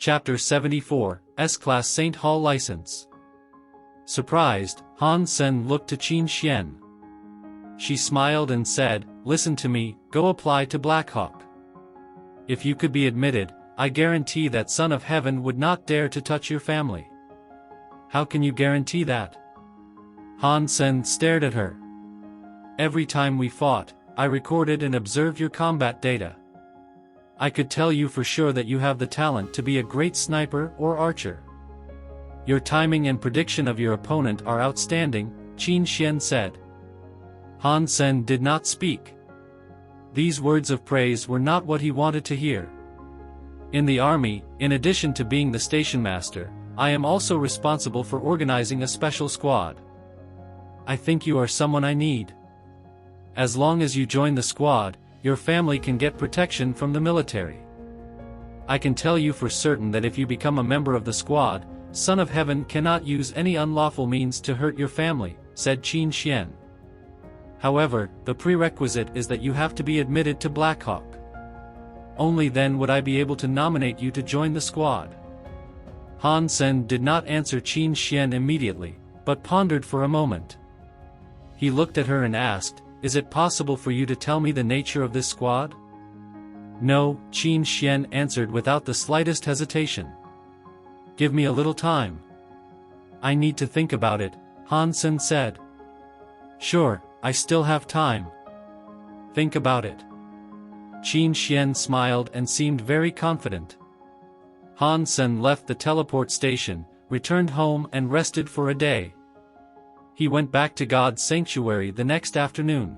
Chapter 74, S-Class St. Hall License. Surprised, Han Sen looked to Qin Xian. She smiled and said, "Listen to me, go apply to Blackhawk. If you could be admitted, I guarantee that Son of Heaven would not dare to touch your family." "How can you guarantee that?" Han Sen stared at her. "Every time we fought, I recorded and observed your combat data. I could tell you for sure that you have the talent to be a great sniper or archer. Your timing and prediction of your opponent are outstanding," Qin Xian said. Han Sen did not speak. These words of praise were not what he wanted to hear. "In the army, in addition to being the station master, I am also responsible for organizing a special squad. I think you are someone I need. As long as you join the squad, your family can get protection from the military. I can tell you for certain that if you become a member of the squad, Son of Heaven cannot use any unlawful means to hurt your family," said Qin Xian. "However, the prerequisite is that you have to be admitted to Blackhawk. Only then would I be able to nominate you to join the squad." Han Sen did not answer Qin Xian immediately, but pondered for a moment. He looked at her and asked, "Is it possible for you to tell me the nature of this squad?" "No," Qin Xian answered without the slightest hesitation. "Give me a little time. I need to think about it," Han Sen said. "Sure, I still have time. Think about it." Qin Xian smiled and seemed very confident. Han Sen left the teleport station, returned home and rested for a day. He went back to God's sanctuary the next afternoon.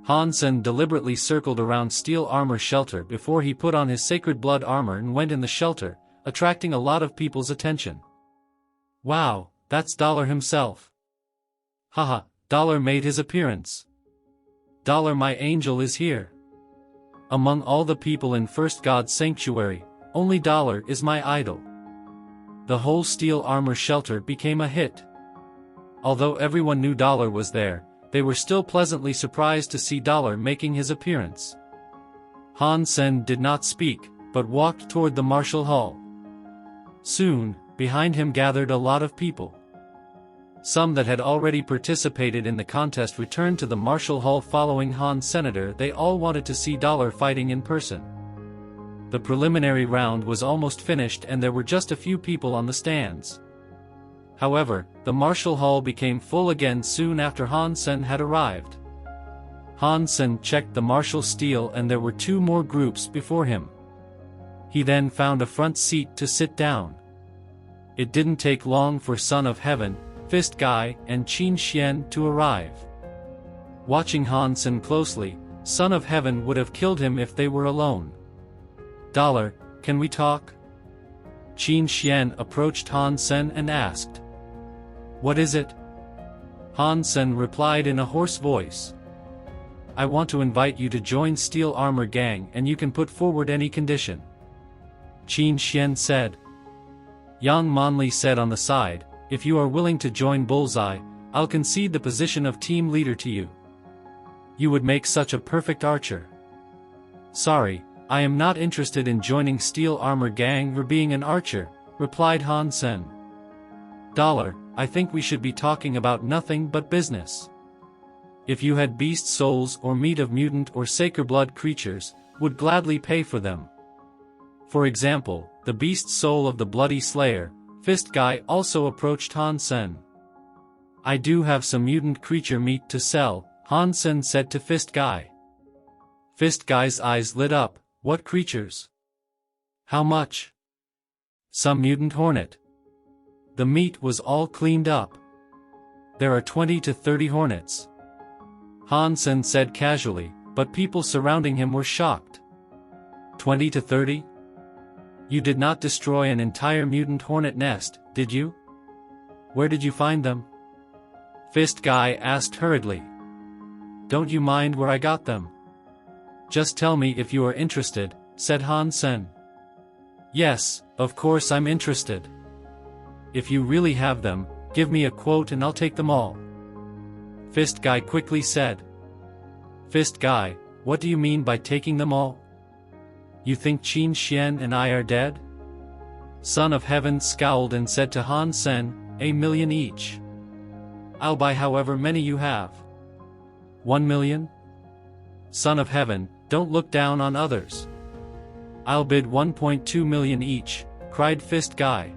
Han Sen deliberately circled around steel armor shelter before he put on his sacred blood armor and went in the shelter, attracting a lot of people's attention. "Wow, that's Dollar himself. Haha, Dollar made his appearance. Dollar, my angel, is here. Among all the people in First God's sanctuary, only Dollar is my idol." The whole steel armor shelter became a hit. Although everyone knew Dollar was there, they were still pleasantly surprised to see Dollar making his appearance. Han Sen did not speak, but walked toward the martial hall. Soon, behind him gathered a lot of people. Some that had already participated in the contest returned to the martial hall following Han Senator. They all wanted to see Dollar fighting in person. The preliminary round was almost finished and there were just a few people on the stands. However, the martial hall became full again soon after Han Sen had arrived. Han Sen checked the martial steel and there were two more groups before him. He then found a front seat to sit down. It didn't take long for Son of Heaven, Fist Guy, and Qin Xian to arrive. Watching Han Sen closely, Son of Heaven would have killed him if they were alone. "Dollar, can we talk?" Qin Xian approached Han Sen and asked. "What is it?" Han Sen replied in a hoarse voice. "I want to invite you to join Steel Armor Gang and you can put forward any condition." Qin Xian said. Yang Manli said on the side, "If you are willing to join Bullseye, I'll concede the position of team leader to you. You would make such a perfect archer." "Sorry, I am not interested in joining Steel Armor Gang or being an archer," replied Han Sen. "Dollar, I think we should be talking about nothing but business. If you had beast souls or meat of mutant or sacred blood creatures, would gladly pay for them. For example, the beast soul of the Bloody Slayer, Fist Guy, also approached Han Sen. "I do have some mutant creature meat to sell," Han Sen said to Fist Guy. Fist Guy's eyes lit up. "What creatures? How much?" "Some mutant hornet." The meat was all cleaned up. "There are 20 to 30 hornets," Han Sen said casually, but people surrounding him were shocked. 20 to 30? You did not destroy an entire mutant hornet nest, did you? Where did you find them?" Fist Guy asked hurriedly. "Don't you mind where I got them? Just tell me if you are interested," said Han Sen. "Yes, of course I'm interested. If you really have them, give me a quote and I'll take them all," Fist Guy quickly said. "Fist Guy, what do you mean by taking them all? You think Qin Xian and I are dead?" Son of Heaven scowled and said to Han Sen, "A million each. I'll buy however many you have." 1 million? Son of Heaven, don't look down on others. I'll bid 1.2 million each, cried Fist Guy.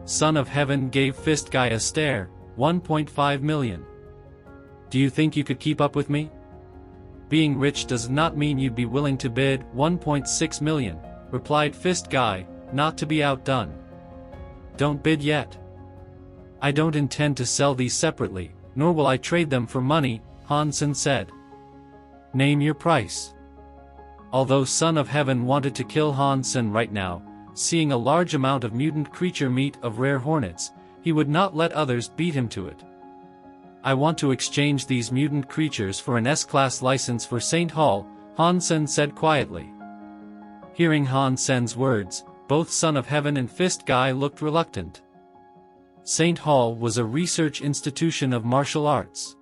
Son of Heaven gave Fist Guy a stare. 1.5 million. Do you think you could keep up with me? Being rich does not mean you'd be willing to bid 1.6 million, replied Fist Guy, not to be outdone. Don't bid yet. I don't intend to sell these separately, nor will I trade them for money, Han Sen said. Name your price. Although Son of Heaven wanted to kill Han Sen right now, seeing a large amount of mutant creature meat of rare hornets, he would not let others beat him to it. I want to exchange these mutant creatures for an S-Class license for St. Hall, Han Sen said quietly. Hearing Han Sen's words, both Son of Heaven and Fist Guy looked reluctant. St. Hall was a research institution of martial arts.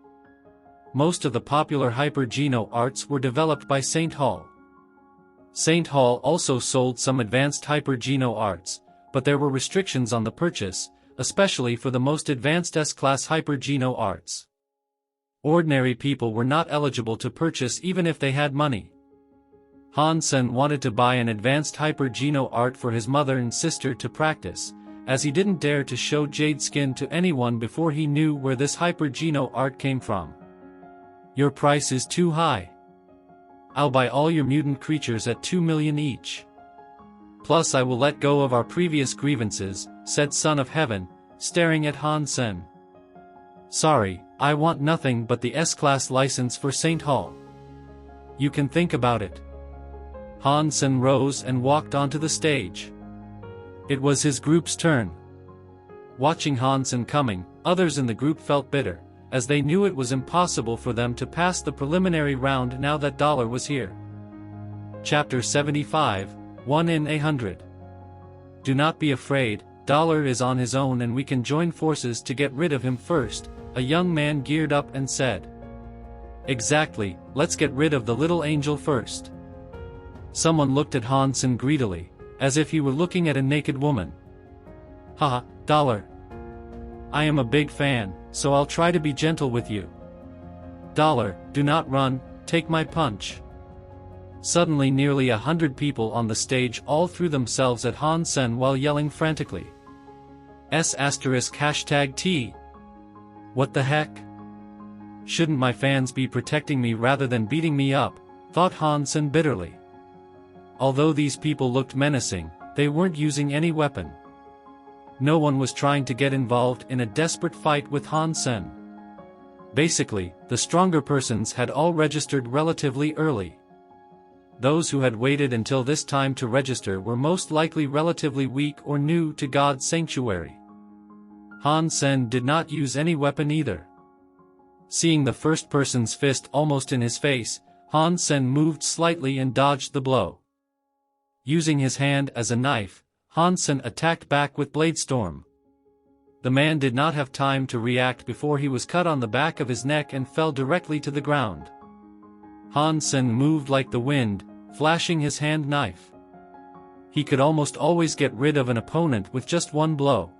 Most of the popular hyper-geno arts were developed by St. Hall. St. Hall also sold some advanced hyper-geno arts, but there were restrictions on the purchase, especially for the most advanced S-Class hyper-geno arts. Ordinary people were not eligible to purchase even if they had money. Han Sen wanted to buy an advanced hyper-geno art for his mother and sister to practice, as he didn't dare to show jade skin to anyone before he knew where this hyper-geno art came from. Your price is too high. I'll buy all your mutant creatures at 2 million each. Plus I will let go of our previous grievances, said Son of Heaven, staring at Han Sen. Sorry, I want nothing but the S-Class license for St. Hall. You can think about it. Han Sen rose and walked onto the stage. It was his group's turn. Watching Han Sen coming, others in the group felt bitter, as they knew it was impossible for them to pass the preliminary round now that Dollar was here. Chapter 75, 1 in 100. Do not be afraid, Dollar is on his own and we can join forces to get rid of him first, a young man geared up and said. Exactly, let's get rid of the little angel first. Someone looked at Han Sen greedily, as if he were looking at a naked woman. Haha, Dollar. I am a big fan, so I'll try to be gentle with you. Dollar, do not run, take my punch. Suddenly nearly 100 people on the stage all threw themselves at Han Sen while yelling frantically. #T. What the heck? Shouldn't my fans be protecting me rather than beating me up, thought Han Sen bitterly. Although these people looked menacing, they weren't using any weapon. No one was trying to get involved in a desperate fight with Han Sen. Basically, the stronger persons had all registered relatively early. Those who had waited until this time to register were most likely relatively weak or new to God's sanctuary. Han Sen did not use any weapon either. Seeing the first person's fist almost in his face, Han Sen moved slightly and dodged the blow. Using his hand as a knife, Han Sen attacked back with Blade Storm. The man did not have time to react before he was cut on the back of his neck and fell directly to the ground. Han Sen moved like the wind, flashing his hand knife. He could almost always get rid of an opponent with just one blow.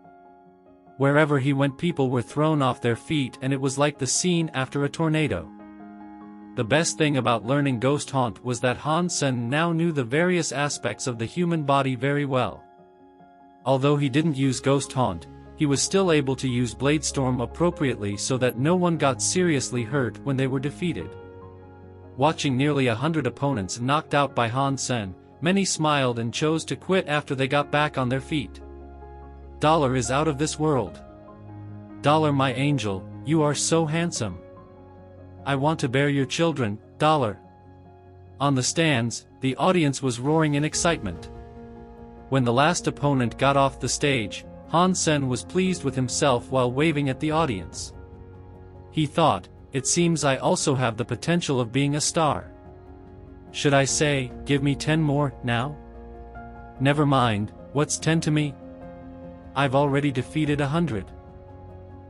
Wherever he went people were thrown off their feet and it was like the scene after a tornado. The best thing about learning Ghost Haunt was that Han Sen now knew the various aspects of the human body very well. Although he didn't use Ghost Haunt, he was still able to use Blade Storm appropriately so that no one got seriously hurt when they were defeated. Watching nearly 100 opponents knocked out by Han Sen, many smiled and chose to quit after they got back on their feet. Dollar is out of this world. Dollar, my angel, you are so handsome. I want to bear your children, Dollar. On the stands, the audience was roaring in excitement. When the last opponent got off the stage, Han Sen was pleased with himself while waving at the audience. He thought, it seems I also have the potential of being a star. Should I say, give me 10 more, now? Never mind, what's 10 to me? I've already defeated 100.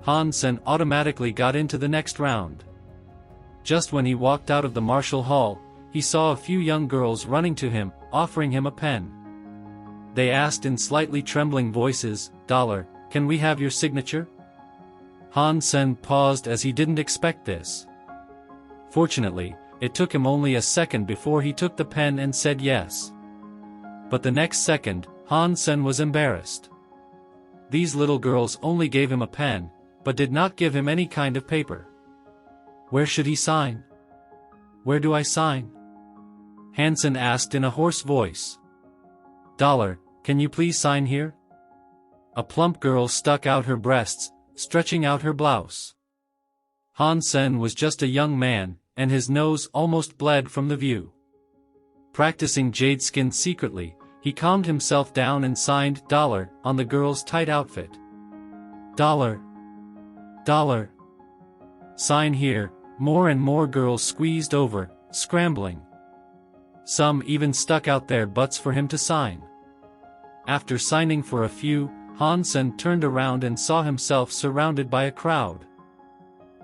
Han Sen automatically got into the next round. Just when he walked out of the martial hall, he saw a few young girls running to him, offering him a pen. They asked in slightly trembling voices. Dollar, can we have your signature? Han Sen paused as he didn't expect this. Fortunately, it took him only a second before he took the pen and said yes. But the next second, Han Sen was embarrassed. These little girls only gave him a pen, but did not give him any kind of paper. Where should he sign? Where do I sign? Han Sen asked in a hoarse voice. Dollar, can you please sign here? A plump girl stuck out her breasts, stretching out her blouse. Han Sen was just a young man, and his nose almost bled from the view. Practicing jade skin secretly, he calmed himself down and signed Dollar on the girl's tight outfit. Dollar. Dollar. Sign here. More and more girls squeezed over, scrambling. Some even stuck out their butts for him to sign. After signing for a few, Han Sen turned around and saw himself surrounded by a crowd.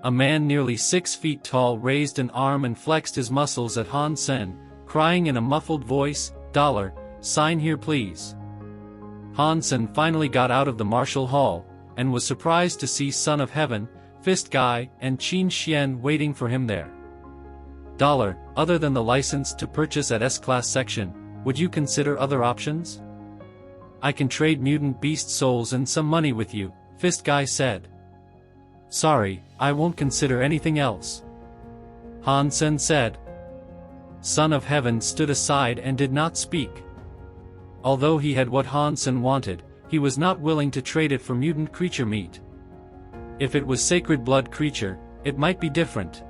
A man nearly 6 feet tall raised an arm and flexed his muscles at Han Sen, crying in a muffled voice, Dollar, sign here please. Han Sen finally got out of the martial hall, and was surprised to see Son of Heaven, Fist Guy, and Qin Xian waiting for him there. Dollar, other than the license to purchase at S-Class section, would you consider other options? I can trade mutant beast souls and some money with you, Fist Guy said. Sorry, I won't consider anything else. Han Sen said. Son of Heaven stood aside and did not speak. Although he had what Han Sen wanted, he was not willing to trade it for mutant creature meat. If it was sacred blood creature, it might be different.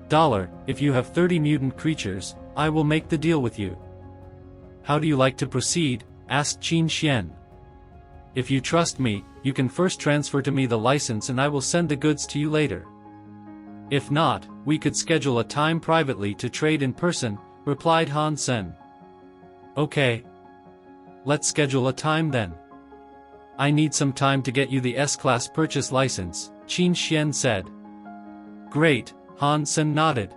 Dollar, if you have 30 mutant creatures, I will make the deal with you. How do you like to proceed? Asked Qin Xian. If you trust me, you can first transfer to me the license and I will send the goods to you later. If not, we could schedule a time privately to trade in person, replied Han Sen. Okay. Let's schedule a time then. I need some time to get you the S-Class purchase license, Qin Xian said. Great, Han Sen nodded.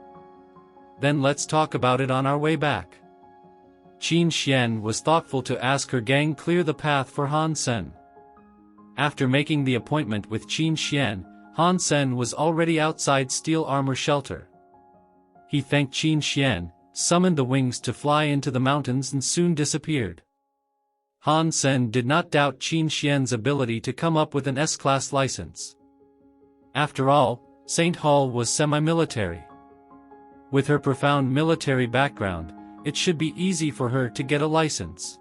Then let's talk about it on our way back. Qin Xian was thoughtful to ask her gang clear the path for Han Sen. After making the appointment with Qin Xian, Han Sen was already outside Steel Armor Shelter. He thanked Qin Xian, summoned the wings to fly into the mountains and soon disappeared. Han Sen did not doubt Qin Xian's ability to come up with an S-Class license. After all, St. Hall was semi-military. With her profound military background, it should be easy for her to get a license.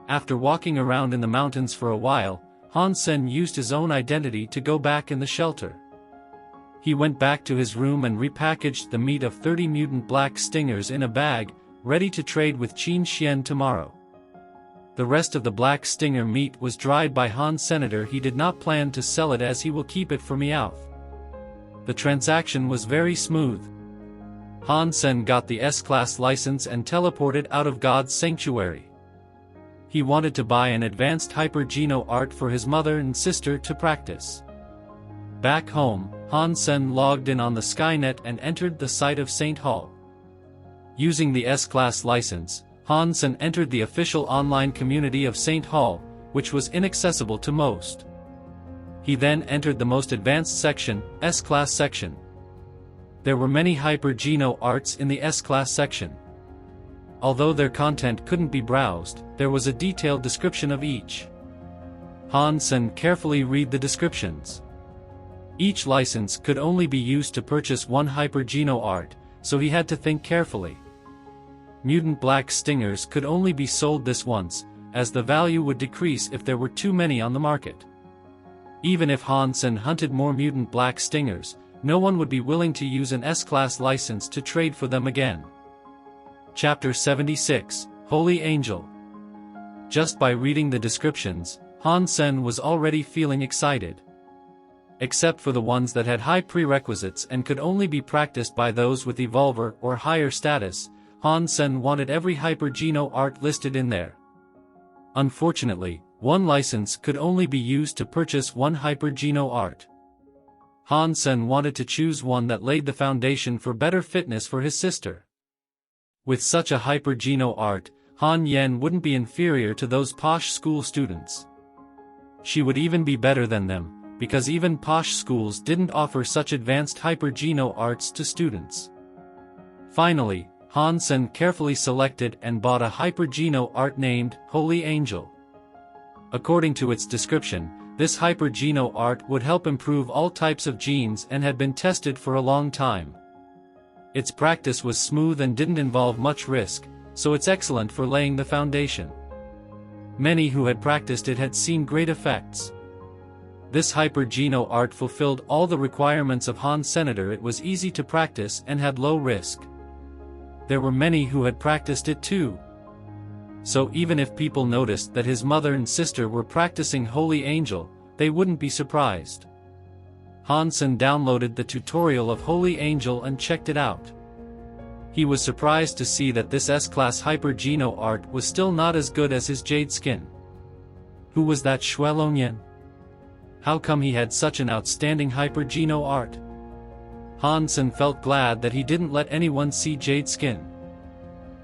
After walking around in the mountains for a while, Han Sen used his own identity to go back in the shelter. He went back to his room and repackaged the meat of 30 mutant black stingers in a bag, ready to trade with Qin Xian tomorrow. The rest of the black stinger meat was dried by Han Senator. He did not plan to sell it as he will keep it for Meowth. The transaction was very smooth. Han Sen got the S-Class license and teleported out of God's sanctuary. He wanted to buy an advanced hyper-geno art for his mother and sister to practice. Back home, Han Sen logged in on the Skynet and entered the site of St. Hall. Using the S-Class license, Han Sen entered the official online community of St. Hall, which was inaccessible to most. He then entered the most advanced section, S-Class section. There were many hyper-geno arts in the S-Class section. Although their content couldn't be browsed, there was a detailed description of each. Han Sen carefully read the descriptions. Each license could only be used to purchase one hyper-geno art, so he had to think carefully. Mutant black stingers could only be sold this once, as the value would decrease if there were too many on the market. Even if Han Sen hunted more mutant black stingers, no one would be willing to use an S-Class license to trade for them again. Chapter 76, Holy Angel. Just by reading the descriptions, Han Sen was already feeling excited. Except for the ones that had high prerequisites and could only be practiced by those with Evolver or higher status, Han Sen wanted every hyper-geno art listed in there. Unfortunately, one license could only be used to purchase one hyper-geno art. Han Sen wanted to choose one that laid the foundation for better fitness for his sister. With such a hyper-geno art, Han Yen wouldn't be inferior to those posh school students. She would even be better than them, because even posh schools didn't offer such advanced hyper-geno arts to students. Finally, Han Sen carefully selected and bought a hyper-geno art named Holy Angel. According to its description, this hyper-geno art would help improve all types of genes and had been tested for a long time. Its practice was smooth and didn't involve much risk, so it's excellent for laying the foundation. Many who had practiced it had seen great effects. This hyper-geno art fulfilled all the requirements of Han Senator. It was easy to practice and had low risk. There were many who had practiced it too. So even if people noticed that his mother and sister were practicing Holy Angel, they wouldn't be surprised. Han Sen downloaded the tutorial of Holy Angel and checked it out. He was surprised to see that this S-class hyper-geno art was still not as good as his jade skin. Who was that Xue Longyan? How come he had such an outstanding hyper-geno art? Han Sen felt glad that he didn't let anyone see jade skin.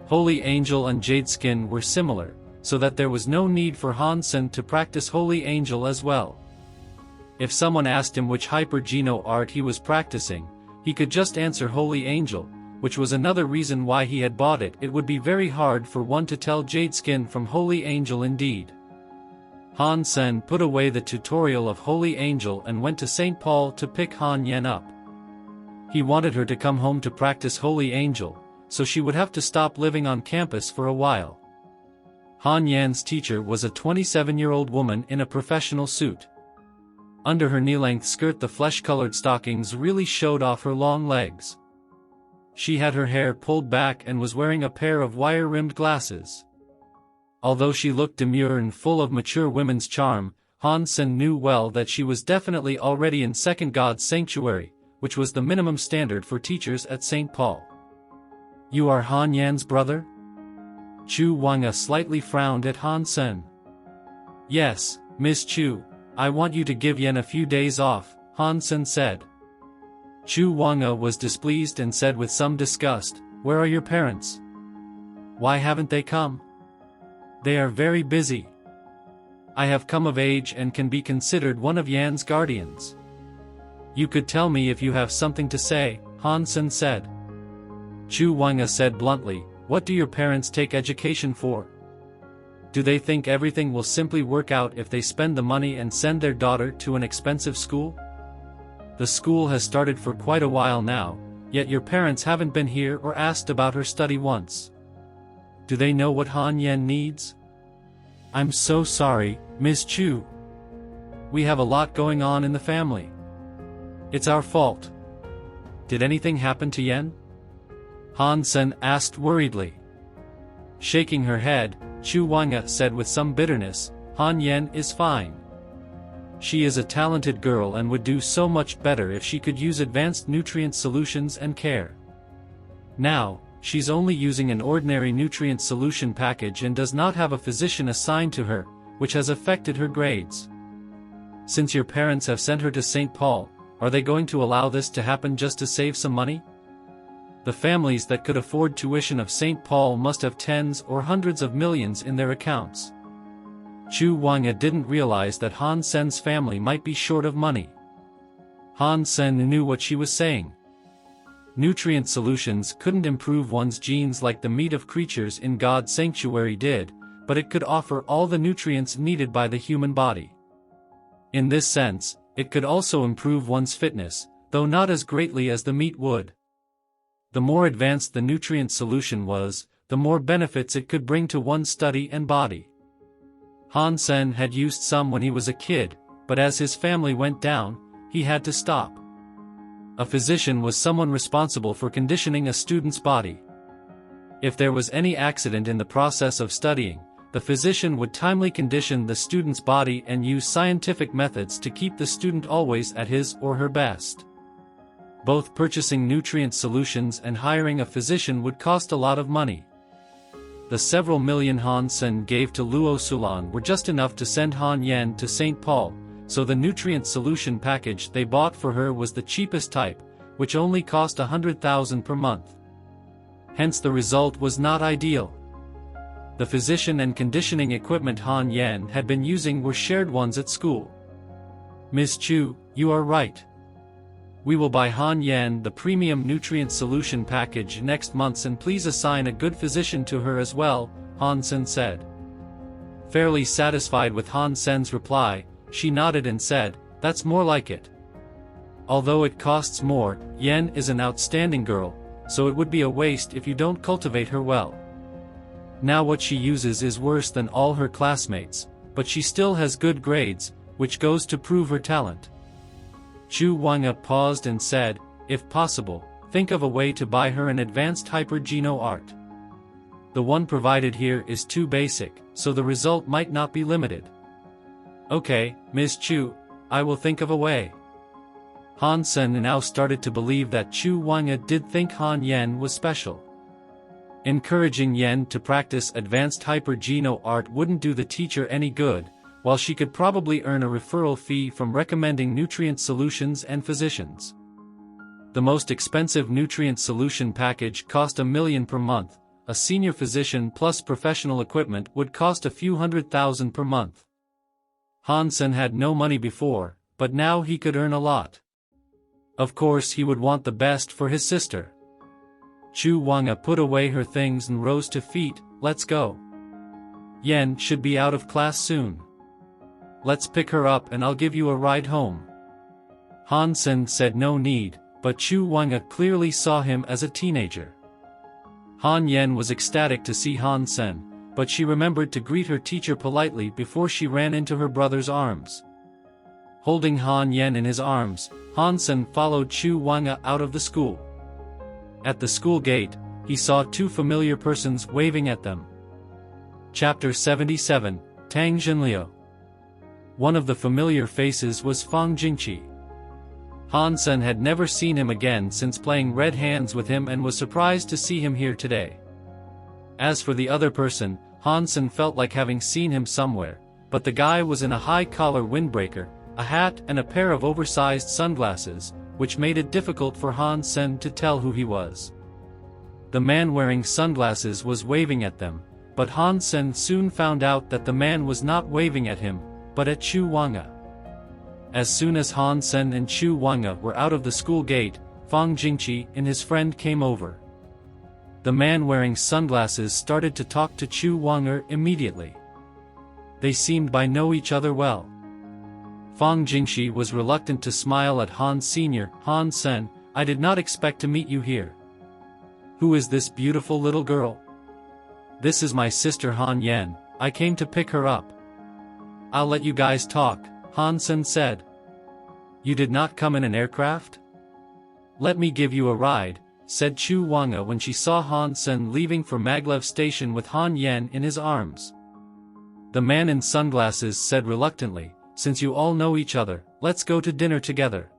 Holy Angel and jade skin were similar, so that there was no need for Han Sen to practice Holy Angel as well. If someone asked him which hyper-geno art he was practicing, he could just answer Holy Angel, which was another reason why he had bought it. It would be very hard for one to tell jade skin from Holy Angel indeed. Han Sen put away the tutorial of Holy Angel and went to St. Paul to pick Han Yen up. He wanted her to come home to practice Holy Angel, so she would have to stop living on campus for a while. Han Yan's teacher was a 27-year-old woman in a professional suit. Under her knee-length skirt, the flesh-colored stockings really showed off her long legs. She had her hair pulled back and was wearing a pair of wire-rimmed glasses. Although she looked demure and full of mature women's charm, Han Sen knew well that she was definitely already in Second God's Sanctuary, which was the minimum standard for teachers at St. Paul. "You are Han Yan's brother?" Chu Wanga slightly frowned at Han Sen. "Yes, Miss Chu, I want you to give Yen a few days off," Han Sen said. Chu Wanga was displeased and said with some disgust, "Where are your parents? Why haven't they come? They are very busy. I have come of age and can be considered one of Yan's guardians. You could tell me if you have something to say," Han Sen said. Chu Wanga said bluntly, "What do your parents take education for? Do they think everything will simply work out if they spend the money and send their daughter to an expensive school? The school has started for quite a while now, yet your parents haven't been here or asked about her study once. Do they know what Han Yen needs?" "I'm so sorry, Miss Chu. We have a lot going on in the family. It's our fault. Did anything happen to Yen?" Han Sen asked worriedly. Shaking her head, Chu Wanga said with some bitterness, "Han Yen is fine. She is a talented girl and would do so much better if she could use advanced nutrient solutions and care. Now, she's only using an ordinary nutrient solution package and does not have a physician assigned to her, which has affected her grades. Since your parents have sent her to St. Paul, are they going to allow this to happen just to save some money? The families that could afford tuition of St. Paul must have tens or hundreds of millions in their accounts." Chu Wanga didn't realize that Han Sen's family might be short of money. Han Sen knew what she was saying. Nutrient solutions couldn't improve one's genes like the meat of creatures in God's sanctuary did, but it could offer all the nutrients needed by the human body. In this sense, it could also improve one's fitness, though not as greatly as the meat would. The more advanced the nutrient solution was, the more benefits it could bring to one's study and body. Han Sen had used some when he was a kid, but as his family went down, he had to stop. A physician was someone responsible for conditioning a student's body. If there was any accident in the process of studying, the physician would timely condition the student's body and use scientific methods to keep the student always at his or her best. Both purchasing nutrient solutions and hiring a physician would cost a lot of money. The several million Han Sen gave to Luo Sulan were just enough to send Han Yen to St. Paul, so the nutrient solution package they bought for her was the cheapest type, which only cost 100,000 per month. Hence the result was not ideal. The physician and conditioning equipment Han Yan had been using were shared ones at school. Miss Chu, you are right. We will buy Han Yan the premium nutrient solution package next month, and please assign a good physician to her as well, Han Sen said. Fairly satisfied with Han Sen's reply, she nodded and said, that's more like it. Although it costs more, Yan is an outstanding girl, so it would be a waste if you don't cultivate her well. Now what she uses is worse than all her classmates, but she still has good grades, which goes to prove her talent. Chu Wanga paused and said, if possible, think of a way to buy her an advanced hyper-geno art. The one provided here is too basic, so the result might not be limited. Okay, Miss Chu, I will think of a way. Han Sen now started to believe that Chu Wanga did think Han Yan was special. Encouraging Yan to practice advanced hyper-geno art wouldn't do the teacher any good, while she could probably earn a referral fee from recommending nutrient solutions and physicians. The most expensive nutrient solution package cost $1 million per month, a senior physician plus professional equipment would cost a few $100,000 per month. Han Sen had no money before, but now he could earn a lot. Of course he would want the best for his sister. Chu Wanga put away her things and rose to feet. Let's go. Yan should be out of class soon. Let's pick her up and I'll give you a ride home. Han Sen said no need, but Chu Wanga clearly saw him as a teenager. Han Yan was ecstatic to see Han Sen, but she remembered to greet her teacher politely before she ran into her brother's arms. Holding Han Yan in his arms, Han Sen followed Chu Wanga out of the school. At the school gate, he saw two familiar persons waving at them. Chapter 77, Tang Zhenliu. One of the familiar faces was Fang Jingqi. Han Sen had never seen him again since playing red hands with him and was surprised to see him here today. As for the other person, Han Sen felt like having seen him somewhere, but the guy was in a high-collar windbreaker, a hat and a pair of oversized sunglasses, which made it difficult for Han Sen to tell who he was. The man wearing sunglasses was waving at them, but Han Sen soon found out that the man was not waving at him, but at Chu Wanga. As soon as Han Sen and Chu Wanga were out of the school gate, Fang Jingqi and his friend came over. The man wearing sunglasses started to talk to Chu Wanga immediately. They seemed to know each other well. Fang Jingqi was reluctant to smile at Han Sr. Han Sen, I did not expect to meet you here. Who is this beautiful little girl? This is my sister Han Yan, I came to pick her up. I'll let you guys talk, Han Sen said. You did not come in an aircraft? Let me give you a ride, said Chu Wanga when she saw Han Sen leaving for Maglev Station with Han Yan in his arms. The man in sunglasses said reluctantly, since you all know each other, let's go to dinner together.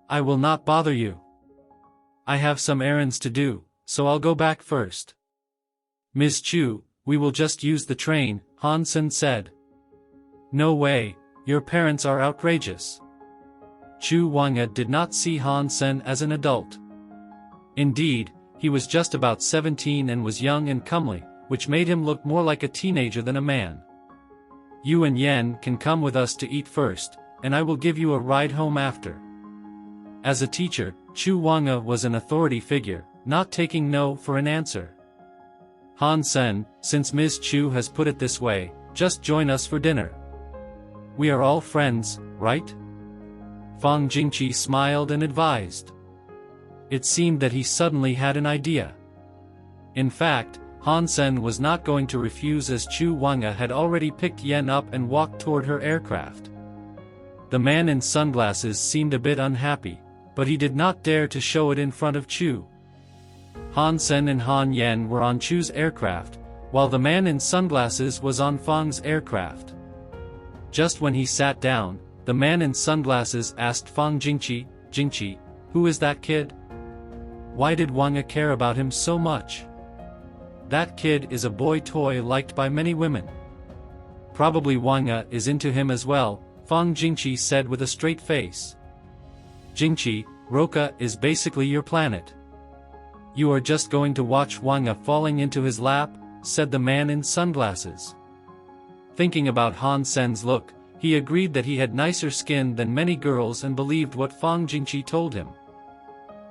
I will not bother you. I have some errands to do, so I'll go back first. Miss Chu, we will just use the train, Han Sen said. No way, your parents are outrageous. Chu Wanga did not see Han Sen as an adult. Indeed, he was just about 17 and was young and comely, which made him look more like a teenager than a man. You and Yan can come with us to eat first, and I will give you a ride home after. As a teacher, Chu Wanga was an authority figure, not taking no for an answer. Han Sen, since Ms. Chu has put it this way, just join us for dinner. We are all friends, right? Fang Jingqi smiled and advised. It seemed that he suddenly had an idea. In fact, Han Sen was not going to refuse, as Chu Wanga had already picked Yan up and walked toward her aircraft. The man in sunglasses seemed a bit unhappy, but he did not dare to show it in front of Chu. Han Sen and Han Yan were on Chu's aircraft, while the man in sunglasses was on Fang's aircraft. Just when he sat down, the man in sunglasses asked Fang Jingqi, Jingqi, who is that kid? Why did Wanga care about him so much? That kid is a boy toy liked by many women. Probably Wanga is into him as well, Fang Jingqi said with a straight face. Jingqi, Roka is basically your planet. You are just going to watch Wanga falling into his lap, said the man in sunglasses. Thinking about Han Sen's look, he agreed that he had nicer skin than many girls and believed what Fang Jingqi told him.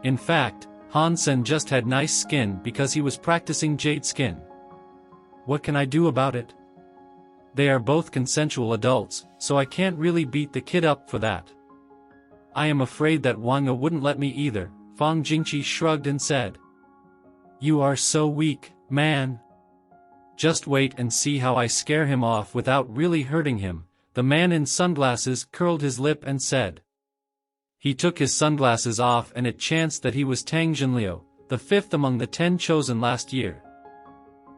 In fact, Han Sen just had nice skin because he was practicing jade skin. What can I do about it? They are both consensual adults, so I can't really beat the kid up for that. I am afraid that Wang Yi wouldn't let me either, Fang Jingqi shrugged and said. You are so weak, man. Just wait and see how I scare him off without really hurting him, the man in sunglasses curled his lip and said. He took his sunglasses off and it chanced that he was Tang Jinliu, the 5th among the 10 chosen last year.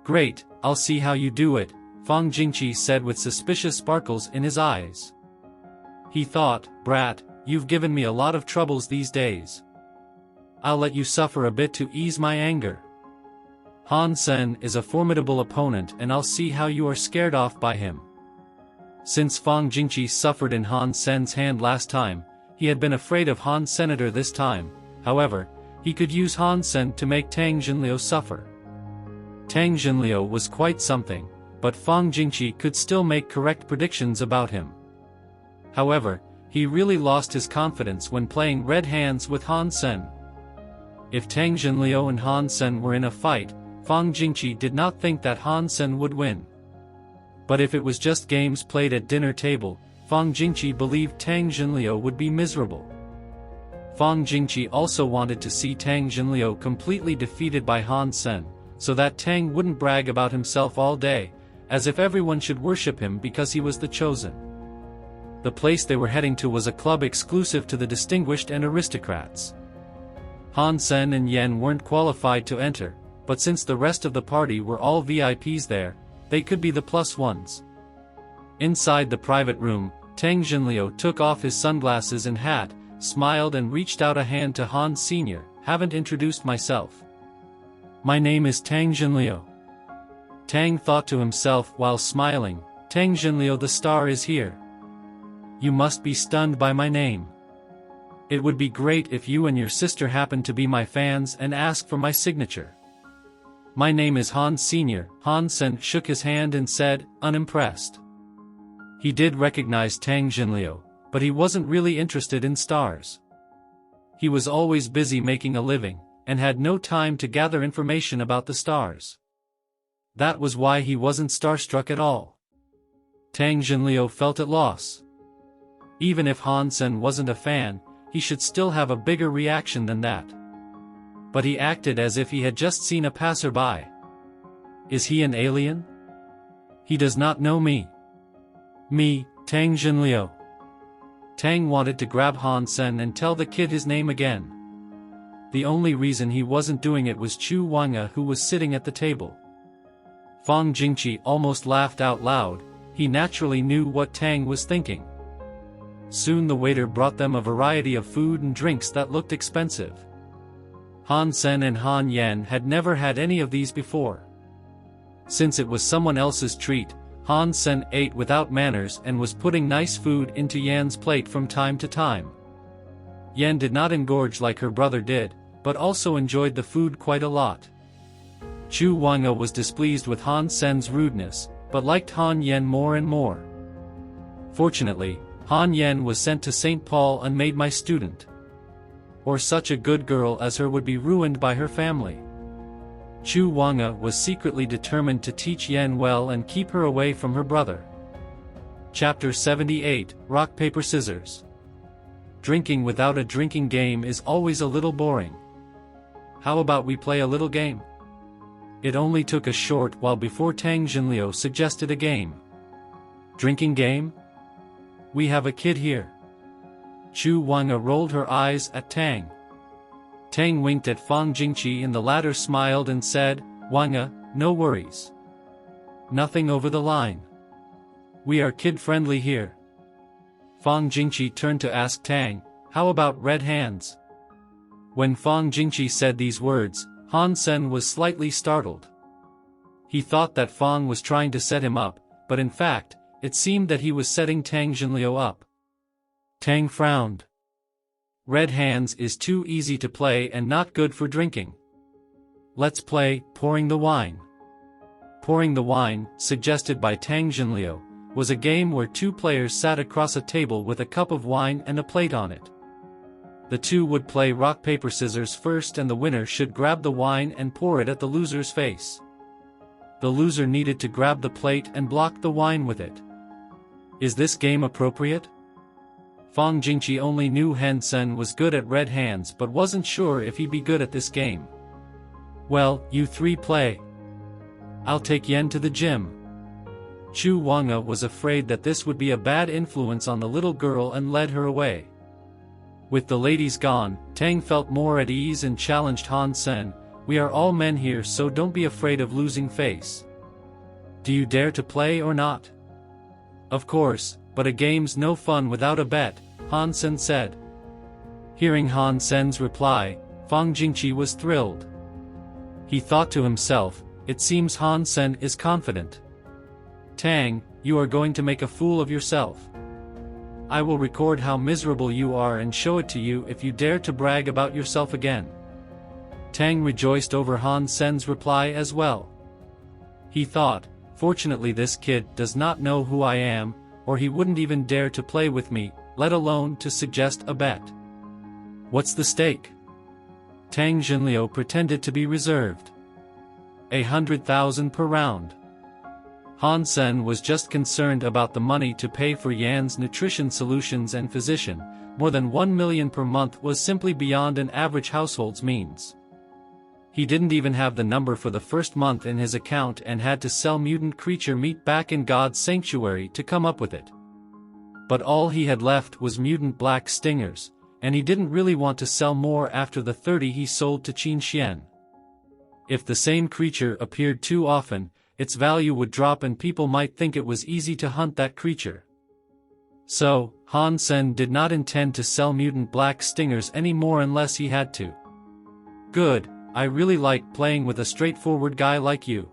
Great, I'll see how you do it, Fang Jingqi said with suspicious sparkles in his eyes. He thought, brat, you've given me a lot of troubles these days. I'll let you suffer a bit to ease my anger. Han Sen is a formidable opponent and I'll see how you are scared off by him. Since Fang Jingqi suffered in Han Sen's hand last time, he had been afraid of Han Senator this time. However, he could use Han Sen to make Tang Jinliu suffer. Tang Jinliu was quite something, but Fang Jingqi could still make correct predictions about him. However, he really lost his confidence when playing red hands with Han Sen. If Tang Jinliu and Han Sen were in a fight, Fang Jingqi did not think that Han Sen would win. But if it was just games played at dinner table, Fang Jingqi believed Tang Jinliu would be miserable. Fang Jingqi also wanted to see Tang Jinliu completely defeated by Han Sen, so that Tang wouldn't brag about himself all day, as if everyone should worship him because he was the chosen. The place they were heading to was a club exclusive to the distinguished and aristocrats. Han Sen and Yen weren't qualified to enter, but since the rest of the party were all VIPs there, they could be the plus ones. Inside the private room, Tang Jinliu took off his sunglasses and hat, smiled and reached out a hand to Han Sr. Haven't introduced myself. My name is Tang Jinliu. Tang thought to himself while smiling, Tang Jinliu, the star is here. You must be stunned by my name. It would be great if you and your sister happened to be my fans and ask for my signature. My name is Han Sr. Han Sen shook his hand and said, unimpressed. He did recognize Tang Jinliu, but he wasn't really interested in stars. He was always busy making a living, and had no time to gather information about the stars. That was why he wasn't starstruck at all. Tang Jinliu felt at loss. Even if Han Sen wasn't a fan, he should still have a bigger reaction than that. But he acted as if he had just seen a passerby. Is he an alien? He does not know me. Me, Tang Jinliu. Tang wanted to grab Han Sen and tell the kid his name again. The only reason he wasn't doing it was Chu Wangya, who was sitting at the table. Fang Jingqi almost laughed out loud. He naturally knew what Tang was thinking. Soon the waiter brought them a variety of food and drinks that looked expensive. Han Sen and Han Yen had never had any of these before. Since it was someone else's treat, Han Sen ate without manners and was putting nice food into Yan's plate from time to time. Yan did not engorge like her brother did, but also enjoyed the food quite a lot. Chu Wangya was displeased with Han Sen's rudeness, but liked Han Yen more and more. Fortunately, Han Yen was sent to St. Paul and made my student. Or such a good girl as her would be ruined by her family. Chu Wangya was secretly determined to teach Yen well and keep her away from her brother. Chapter 78, Rock Paper Scissors. Drinking without a drinking game is always a little boring. How about we play a little game? It only took a short while before Tang Jinliu suggested a game. Drinking game? We have a kid here. Chu Wangya rolled her eyes at Tang. Tang winked at Fang Jingqi and the latter smiled and said, Wangya, no worries. Nothing over the line. We are kid-friendly here. Fang Jingqi turned to ask Tang, how about red hands? When Fang Jingqi said these words, Han Sen was slightly startled. He thought that Fang was trying to set him up, but in fact, it seemed that he was setting Tang Jinliu up. Tang frowned. Red hands is too easy to play and not good for drinking. Let's play pouring the wine. pouring the wine, suggested by Tang Jinliu, was a game where two players sat across a table with a cup of wine and a plate on it. The two would play rock paper scissors first, and the winner should grab the wine and pour it at the loser's face. The loser needed to grab the plate and block the wine with it. Is this game appropriate? Fang Jingqi only knew Han Sen was good at red hands but wasn't sure if he'd be good at this game. Well, you three play. I'll take Yen to the gym. Chu Wanga was afraid that this would be a bad influence on the little girl and led her away. With the ladies gone, Tang felt more at ease and challenged Han Sen. We are all men here, so don't be afraid of losing face. Do you dare to play or not? Of course, but a game's no fun without a bet, Han Sen said. Hearing Han Sen's reply, Fang Jingqi was thrilled. He thought to himself, it seems Han Sen is confident. Tang, you are going to make a fool of yourself. I will record how miserable you are and show it to you if you dare to brag about yourself again. Tang rejoiced over Han Sen's reply as well. He thought, fortunately this kid does not know who I am, or he wouldn't even dare to play with me, let alone to suggest a bet. What's the stake? Tang Jinliu pretended to be reserved. 100,000 per round. Han Sen was just concerned about the money to pay for Yan's nutrition solutions and physician. More than 1 million per month was simply beyond an average household's means. He didn't even have the number for the first month in his account and had to sell mutant creature meat back in God's sanctuary to come up with it. But all he had left was mutant black stingers, and he didn't really want to sell more after the 30 he sold to Qin Xian. If the same creature appeared too often, its value would drop and people might think it was easy to hunt that creature. So, Han Sen did not intend to sell mutant black stingers anymore unless he had to. Good, I really like playing with a straightforward guy like you.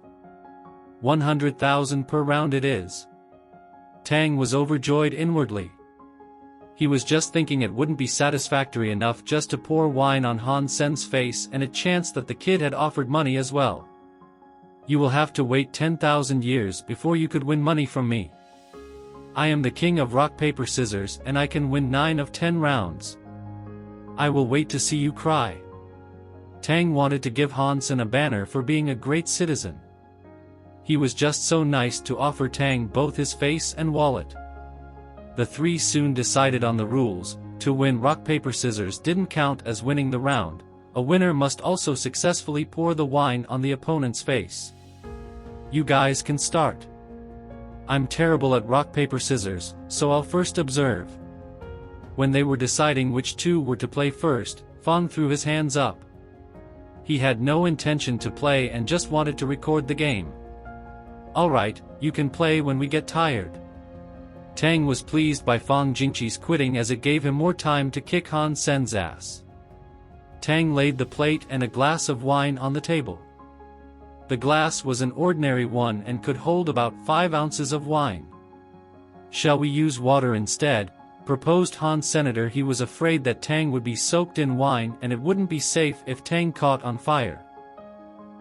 100,000 per round it is. Tang was overjoyed inwardly. He was just thinking it wouldn't be satisfactory enough just to pour wine on Han Sen's face, and it chanced that the kid had offered money as well. You will have to wait 10,000 years before you could win money from me. I am the king of rock paper scissors and I can win 9 of 10 rounds. I will wait to see you cry. Tang wanted to give Han Sen a banner for being a great citizen. He was just so nice to offer Tang both his face and wallet. The three soon decided on the rules. To win rock paper scissors didn't count as winning the round. A winner must also successfully pour the wine on the opponent's face. You guys can start. I'm terrible at rock paper scissors, so I'll first observe. When they were deciding which two were to play first, Fang threw his hands up. He had no intention to play and just wanted to record the game. Alright, you can play when we get tired. Tang was pleased by Fang Jingqi's quitting as it gave him more time to kick Han Sen's ass. Tang laid the plate and a glass of wine on the table. The glass was an ordinary one and could hold about 5 ounces of wine. Shall we use water instead? Proposed Han Senator. He was afraid that Tang would be soaked in wine and it wouldn't be safe if Tang caught on fire.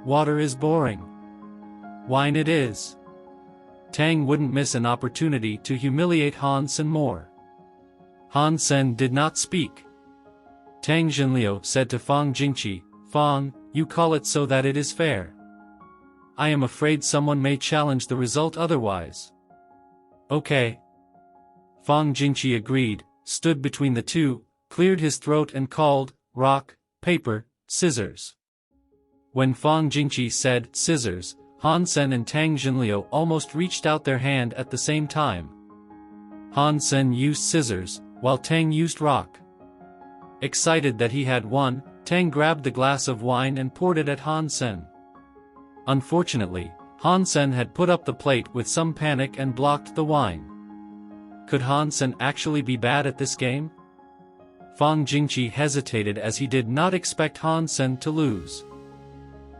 Water is boring. Wine it is. Tang wouldn't miss an opportunity to humiliate Han Sen more. Han Sen did not speak. Tang Jinliu said to Fang Jingqi, Fang, you call it so that it is fair. I am afraid someone may challenge the result otherwise. Okay. Fang Jingqi agreed, stood between the two, cleared his throat and called, rock, paper, scissors. When Fang Jingqi said, scissors, Han Sen and Tang Jinliu almost reached out their hand at the same time. Han Sen used scissors, while Tang used rock. Excited that he had won, Tang grabbed the glass of wine and poured it at Han Sen. Unfortunately, Han Sen had put up the plate with some panic and blocked the wine. Could Han Sen actually be bad at this game? Fang Jingqi hesitated as he did not expect Han Sen to lose.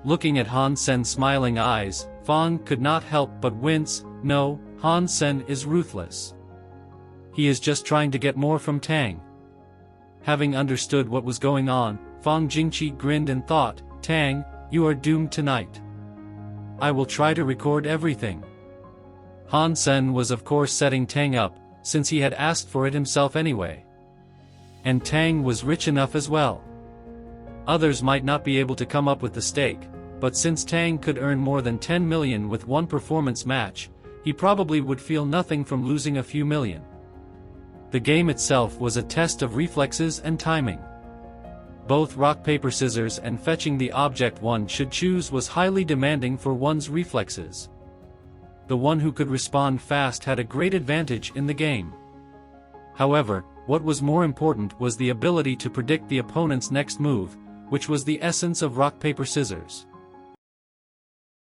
Looking at Han Sen's smiling eyes, Fang could not help but wince. No, Han Sen is ruthless. He is just trying to get more from Tang. Having understood what was going on, Fang Jingqi grinned and thought, Tang, you are doomed tonight. I will try to record everything. Han Sen was of course setting Tang up, since he had asked for it himself anyway. And Tang was rich enough as well. Others might not be able to come up with the stake, but since Tang could earn more than 10 million with one performance match, he probably would feel nothing from losing a few million. The game itself was a test of reflexes and timing. Both rock paper scissors and fetching the object one should choose was highly demanding for one's reflexes. The one who could respond fast had a great advantage in the game. However, what was more important was the ability to predict the opponent's next move, which was the essence of rock paper scissors.